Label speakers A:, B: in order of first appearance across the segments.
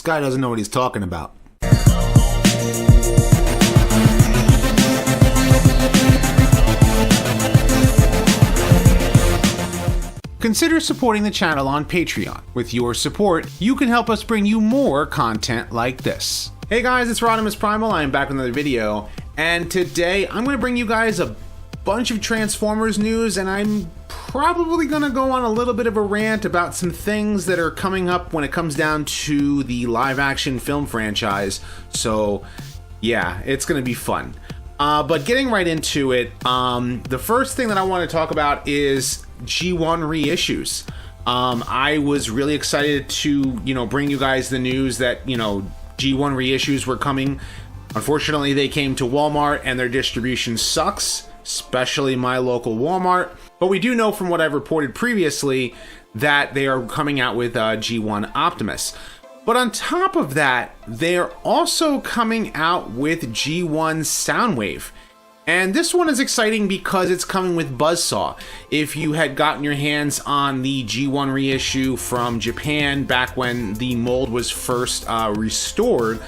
A: guy doesn't know what he's talking about. Consider supporting the channel on Patreon. With your support, you can help us bring you more content like this. Hey guys, it's Rodimus Primal. I am back with another video, and today I'm going to bring you guys a bunch of Transformers news, and I'm probably going to go on a little bit of a rant about some things that are coming up when it comes down to the live-action film franchise. So yeah, it's going to be fun. But getting right into it, the first thing that I want to talk about is G1 reissues. I was really excited to, bring you guys the news that, G1 reissues were coming. Unfortunately, they came to Walmart and their distribution sucks, especially my local Walmart. But we do know from what I've reported previously that they are coming out with G1 Optimus. But on top of that, they're also coming out with G1 Soundwave. And this one is exciting because it's coming with Buzzsaw. If you had gotten your hands on the G1 reissue from Japan back when the mold was first restored,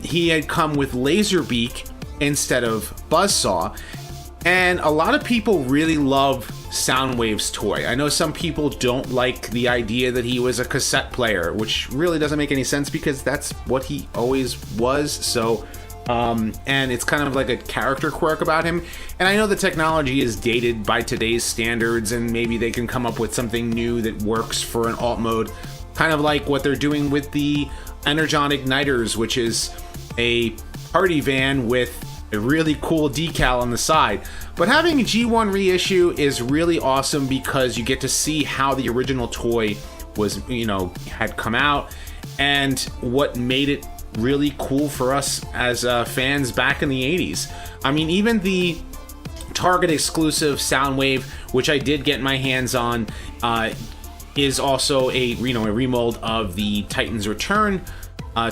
A: he had come with Laserbeak instead of Buzzsaw. And a lot of people really love Soundwave's toy. I know some people don't like the idea that he was a cassette player, which really doesn't make any sense because that's what he always was. So and it's kind of like a character quirk about him. And I know the technology is dated by today's standards, and maybe they can come up with something new that works for an alt mode, kind of like what they're doing with the Energon Igniters, which is a party van with a really cool decal on the side. But having a G1 reissue is really awesome because you get to see how the original toy was, had come out and what made it really cool for us as fans back in the 80s. I mean, even the Target exclusive Soundwave, which I did get my hands on, is also a remold of the Titans Return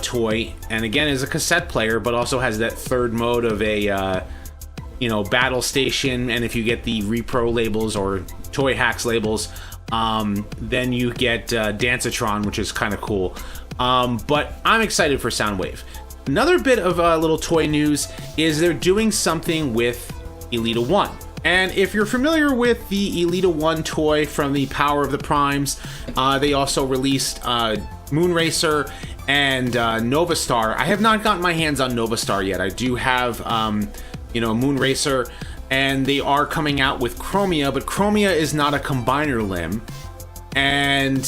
A: toy, and again is a cassette player, but also has that third mode of a battle station. And if you get the repro labels or Toy Hacks labels, then you get Dancetron, which is kind of cool. But I'm excited for Soundwave. Another bit of little toy news is they're doing something with Elita 1. And if you're familiar with the Elita 1 toy from the Power of the Primes, they also released Moonracer and Nova Star. I have not gotten my hands on Nova Star yet. I do have, Moonracer, and they are coming out with Chromia, but Chromia is not a combiner limb. And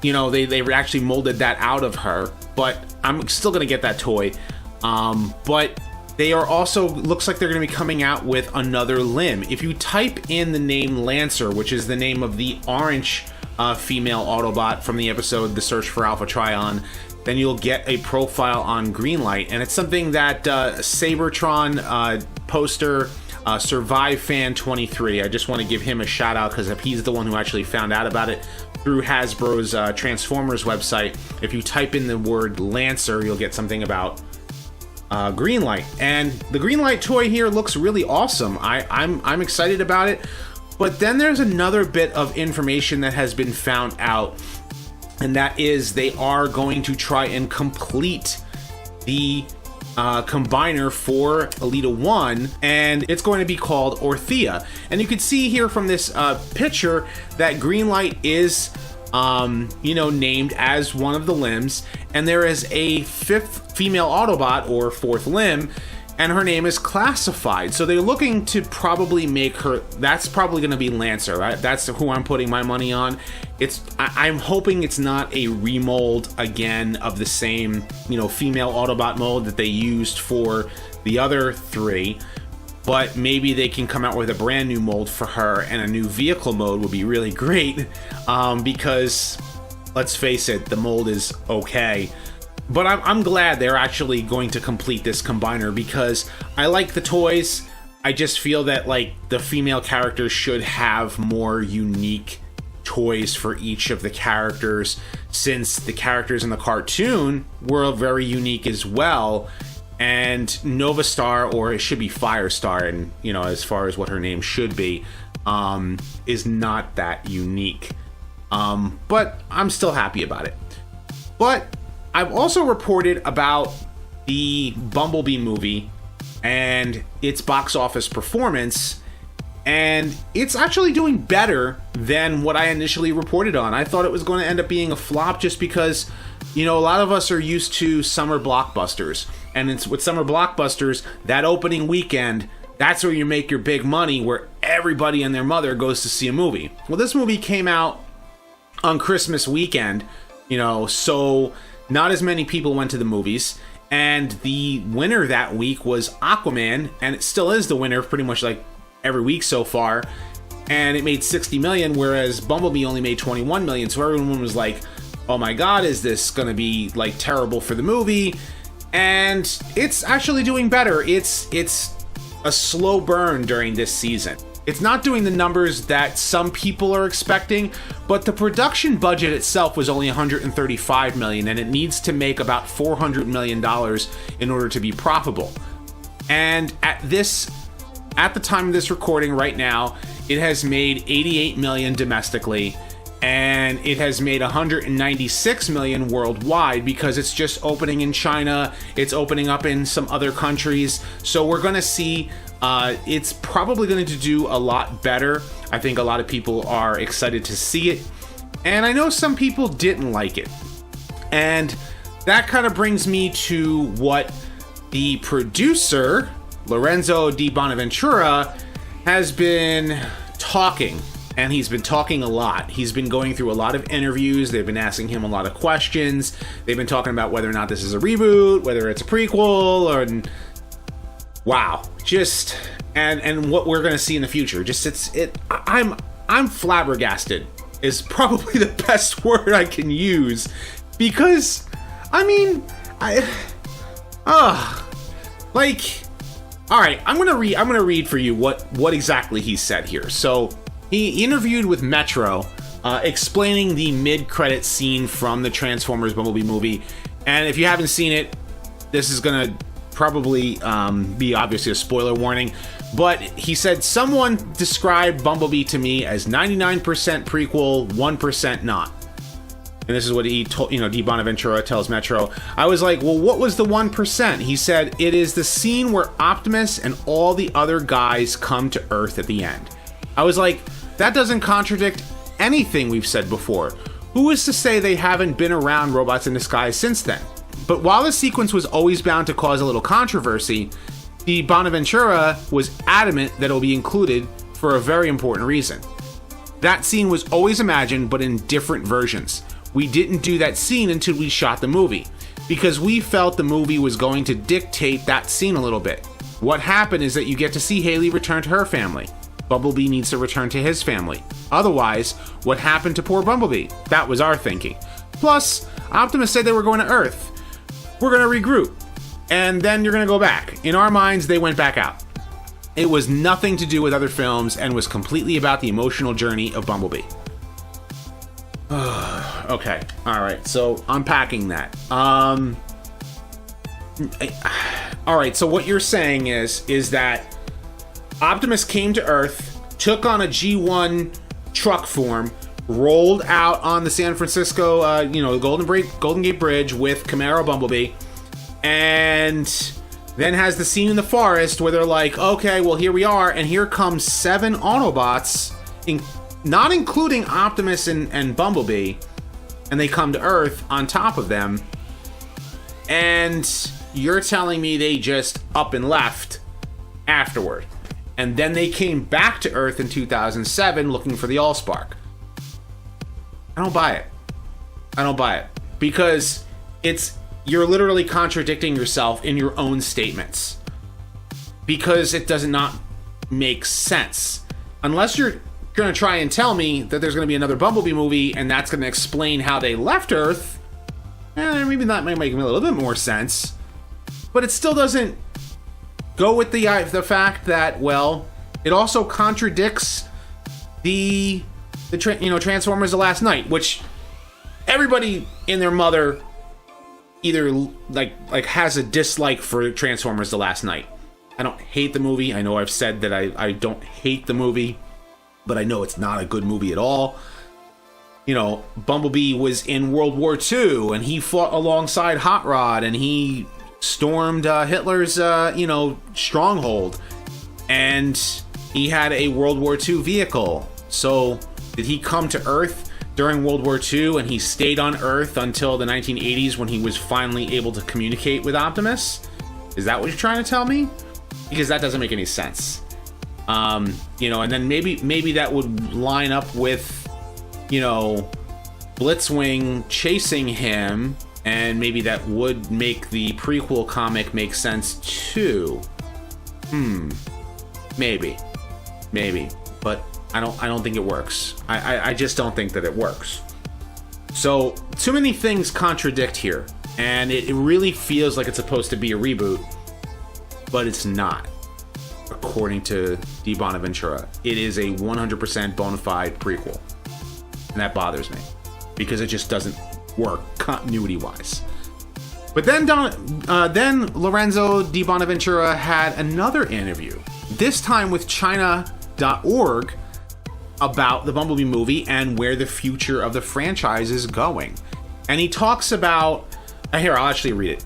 A: they actually molded that out of her, but I'm still gonna get that toy. But they are also, looks like they're gonna be coming out with another limb. If you type in the name Lancer, which is the name of the orange female Autobot from the episode The Search for Alpha Trion, then you'll get a profile on Greenlight. And it's something that Sabertron poster, Survive Fan 23, I just want to give him a shout out because he's the one who actually found out about it through Hasbro's Transformers website. If you type in the word Lancer, you'll get something about Greenlight. And the Greenlight toy here looks really awesome. I'm excited about it. But then there's another bit of information that has been found out, and that is they are going to try and complete the combiner for Elita 1, and it's going to be called Orthea. And you can see here from this picture that Greenlight is named as one of the limbs, and there is a fifth female Autobot, or fourth limb, and her name is classified. So they're looking to probably make her, that's probably going to be Lancer, right? That's who I'm putting my money on. I'm hoping it's not a remold again of the same, female Autobot mold that they used for the other three, but maybe they can come out with a brand new mold for her, and a new vehicle mode would be really great, because let's face it, the mold is okay. But I'm glad they're actually going to complete this combiner because I like the toys. I just feel that the female characters should have more unique toys for each of the characters, since the characters in the cartoon were very unique as well. And Nova Star, or it should be Firestar, and as far as what her name should be, is not that unique. But I'm still happy about it. But I've also reported about the Bumblebee movie and its box office performance, and it's actually doing better than what I initially reported on. I thought it was going to end up being a flop just because, a lot of us are used to summer blockbusters. And it's with summer blockbusters, that opening weekend, that's where you make your big money, where everybody and their mother goes to see a movie. Well, this movie came out on Christmas weekend, so not as many people went to the movies. And the winner that week was Aquaman, and it still is the winner pretty much like every week so far. And it made $60 million, whereas Bumblebee only made $21 million. So everyone was like, oh my God, is this going to be like terrible for the movie? And it's actually doing better. It's a slow burn during this season. It's not doing the numbers that some people are expecting, but the production budget itself was only $135 million, and it needs to make about $400 million in order to be profitable. And at the time of this recording right now, it has made $88 million domestically, and it has made $196 million worldwide because it's just opening in China. It's opening up in some other countries. So we're going to see it's probably going to do a lot better. I think a lot of people are excited to see it. And I know some people didn't like it. And that kind of brings me to what the producer, Lorenzo Di Bonaventura, has been talking. And he's been talking a lot. He's been going through a lot of interviews. They've been asking him a lot of questions. They've been talking about whether or not this is a reboot, whether it's a prequel, or wow, just and what we're gonna see in the future. I'm flabbergasted is probably the best word I can use, because all right, I'm gonna read for you what exactly he said here. So he interviewed with Metro, explaining the mid-credit scene from the Transformers Bumblebee movie. And if you haven't seen it, this is going to probably be obviously a spoiler warning. But he said, someone described Bumblebee to me as 99% prequel, 1% not. And this is what he told, Di Bonaventura tells Metro. I was like, well, what was the 1%? He said, it is the scene where Optimus and all the other guys come to Earth at the end. I was like, that doesn't contradict anything we've said before. Who is to say they haven't been around robots in disguise since then? But while the sequence was always bound to cause a little controversy, Di Bonaventura was adamant that it'll be included for a very important reason. That scene was always imagined, but in different versions. We didn't do that scene until we shot the movie, because we felt the movie was going to dictate that scene a little bit. What happened is that you get to see Haley return to her family. Bumblebee needs to return to his family. Otherwise, what happened to poor Bumblebee? That was our thinking. Plus, Optimus said they were going to Earth. We're going to regroup, and then you're going to go back. In our minds, they went back out. It was nothing to do with other films and was completely about the emotional journey of Bumblebee. Okay, all right, so unpacking that. All right, so what you're saying is that Optimus came to Earth, took on a G1 truck form, rolled out on the San Francisco, Golden Gate Bridge with Camaro Bumblebee, and then has the scene in the forest where they're like, okay, well, here we are, and here comes 7 Autobots, not including Optimus and Bumblebee, and they come to Earth on top of them, and you're telling me they just up and left afterward. And then they came back to Earth in 2007 looking for the Allspark. I don't buy it. Because you're literally contradicting yourself in your own statements. Because it does not make sense. Unless you're going to try and tell me that there's going to be another Bumblebee movie and that's going to explain how they left Earth, maybe that might make a little bit more sense. But it still doesn't go with the fact that, well, it also contradicts the Transformers The Last Night, which everybody and their mother either like has a dislike for Transformers The Last Night. I don't hate the movie. I know I've said that I don't hate the movie, but I know it's not a good movie at all. Bumblebee was in World War II and he fought alongside Hot Rod and he stormed Hitler's, stronghold, and he had a World War II vehicle. So did he come to Earth during World War II and he stayed on Earth until the 1980s when he was finally able to communicate with Optimus? Is that what you're trying to tell me? Because that doesn't make any sense. And then maybe that would line up with, Blitzwing chasing him, and maybe that would make the prequel comic make sense too. Maybe, but I don't think it works. I just don't think that it works. So too many things contradict here, and it really feels like it's supposed to be a reboot, but it's not. According to Di Bonaventura, it is a 100% bona fide prequel. And that bothers me because it just doesn't work continuity-wise. But then Lorenzo Di Bonaventura had another interview, this time with China.org, about the Bumblebee movie and where the future of the franchise is going. And he talks about, here, I'll actually read it.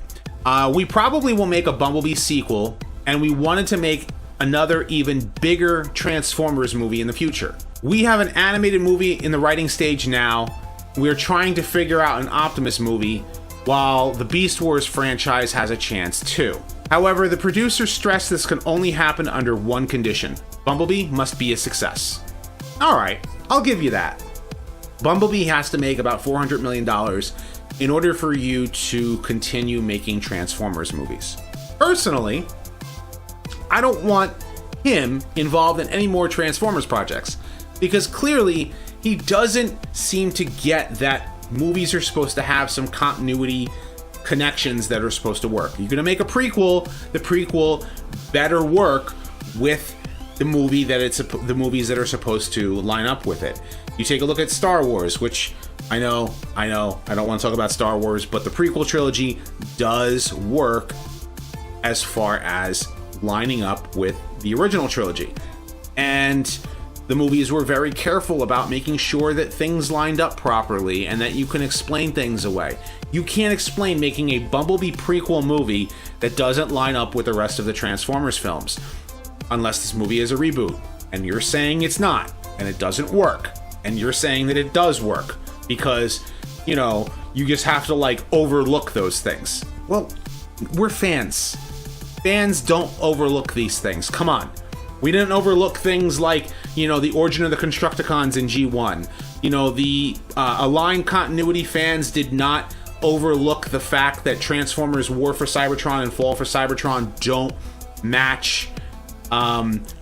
A: We probably will make a Bumblebee sequel, and we wanted to make another even bigger Transformers movie in the future. We have an animated movie in the writing stage now. We're trying to figure out an Optimus movie, while the Beast Wars franchise has a chance too. However, the producers stress this can only happen under one condition: Bumblebee must be a success. Alright, I'll give you that. Bumblebee has to make about $400 million in order for you to continue making Transformers movies. Personally, I don't want him involved in any more Transformers projects, because clearly he doesn't seem to get that movies are supposed to have some continuity connections that are supposed to work. You're going to make a prequel, the prequel better work with the movie the movies that are supposed to line up with it. You take a look at Star Wars, which I know, I don't want to talk about Star Wars, but the prequel trilogy does work as far as lining up with the original trilogy. And the movies were very careful about making sure that things lined up properly and that you can explain things away. You can't explain making a Bumblebee prequel movie that doesn't line up with the rest of the Transformers films, unless this movie is a reboot. And you're saying it's not, and it doesn't work. And you're saying that it does work because, you just have to overlook those things. Well, we're fans. Fans don't overlook these things. Come on. We didn't overlook things like, the origin of the Constructicons in G1. The Aligned Continuity fans did not overlook the fact that Transformers War for Cybertron and Fall for Cybertron don't match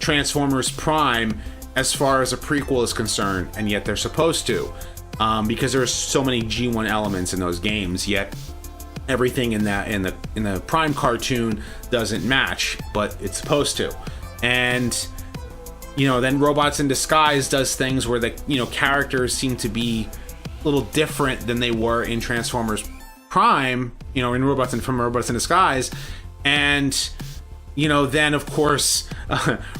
A: Transformers Prime as far as a prequel is concerned, and yet they're supposed to, because there's so many G1 elements in those games, yet everything in the Prime cartoon doesn't match, but it's supposed to. And then Robots in Disguise does things where the characters seem to be a little different than they were in Transformers Prime, in Robots in Disguise. And then of course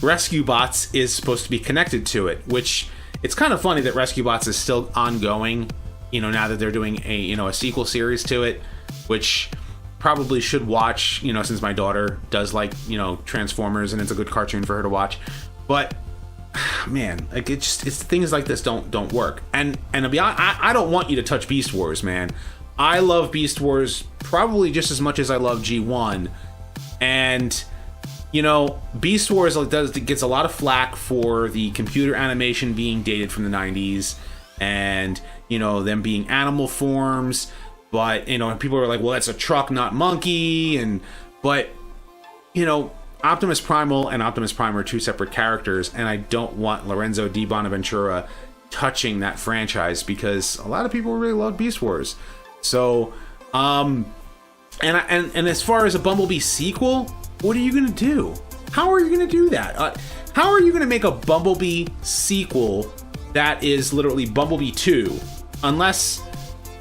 A: Rescue Bots is supposed to be connected to it, which it's kind of funny that Rescue Bots is still ongoing, now that they're doing a sequel series to it, which probably should watch, since my daughter does Transformers and it's a good cartoon for her to watch. But man, it's things like this don't work. And to be honest, I don't want you to touch Beast Wars, man. I love Beast Wars probably just as much as I love G1. And Beast Wars gets a lot of flack for the computer animation being dated from the 90s and them being animal forms. But people are like, well, that's a truck, not monkey. But Optimus Primal and Optimus Prime are two separate characters, and I don't want Lorenzo Di Bonaventura touching that franchise because a lot of people really love Beast Wars. So, and as far as a Bumblebee sequel, what are you gonna do? How are you gonna do that? How are you gonna make a Bumblebee sequel that is literally Bumblebee 2, unless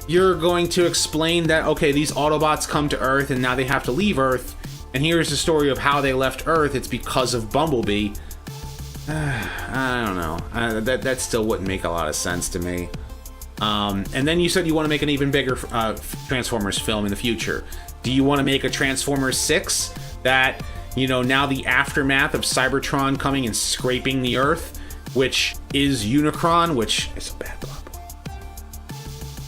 A: you're going to explain that, okay, these Autobots come to Earth and now they have to leave Earth, and here's the story of how they left Earth. It's because of Bumblebee. I don't know. That still wouldn't make a lot of sense to me. And then you said you want to make an even bigger Transformers film in the future. Do you want to make a Transformers 6 that, you know, now the aftermath of Cybertron coming and scraping the Earth, which is Unicron, which is a bad blob.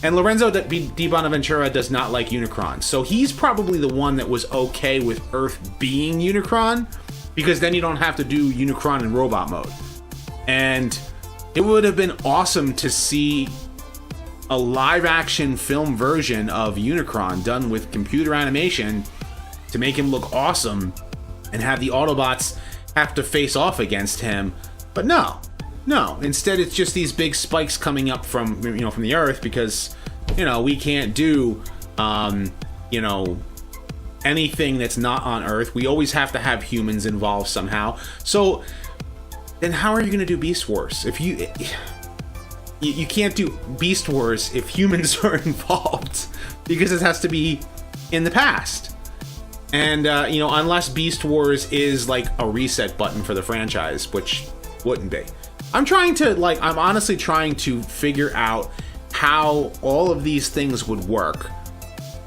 A: And Lorenzo Di Bonaventura does not like Unicron. So he's probably the one that was okay with Earth being Unicron, because then you don't have to do Unicron in robot mode. And it would have been awesome to see a live action film version of Unicron done with computer animation to make him look awesome and have the Autobots have to face off against him. But no. Instead, it's just these big spikes coming up from, you know, from the Earth, because, you know, we can't do, you know, anything that's not on Earth. We always have to have humans involved somehow. So then how are you going to do Beast Wars? If you can't do Beast Wars if humans are involved, because it has to be in the past. And, you know, unless Beast Wars is like a reset button for the franchise, which wouldn't be. I'm honestly trying to figure out how all of these things would work,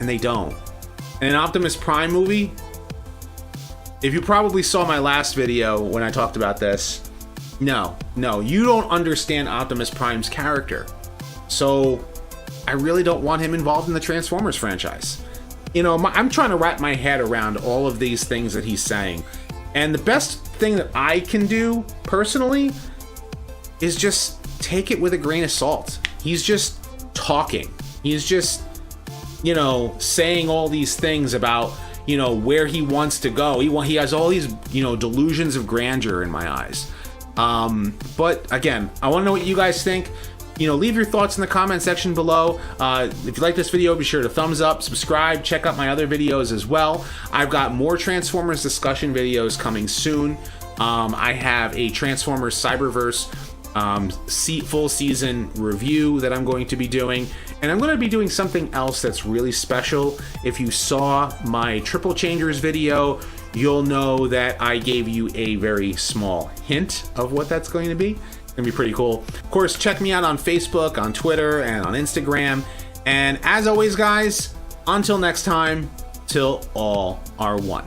A: and they don't. In an Optimus Prime movie, if you probably saw my last video when I talked about this, no, you don't understand Optimus Prime's character. So I really don't want him involved in the Transformers franchise. You know, I'm trying to wrap my head around all of these things that he's saying. And the best thing that I can do personally is just take it with a grain of salt. He's just talking. He's just, you know, saying all these things about, you know, where he wants to go. He has all these, you know, delusions of grandeur in my eyes. But again, I want to know what you guys think. You know, leave your thoughts in the comment section below. If you like this video, be sure to thumbs up, subscribe, check out my other videos as well. I've got more Transformers discussion videos coming soon. I have a Transformers Cyberverse full season review that I'm going to be doing, and I'm going to be doing something else that's really special. If you saw my Triple Changers video, you'll know that I gave you a very small hint of what that's going to be. It's gonna be pretty cool. Of course, check me out on Facebook, on Twitter, and on Instagram. And as always, guys, until next time, till all are one.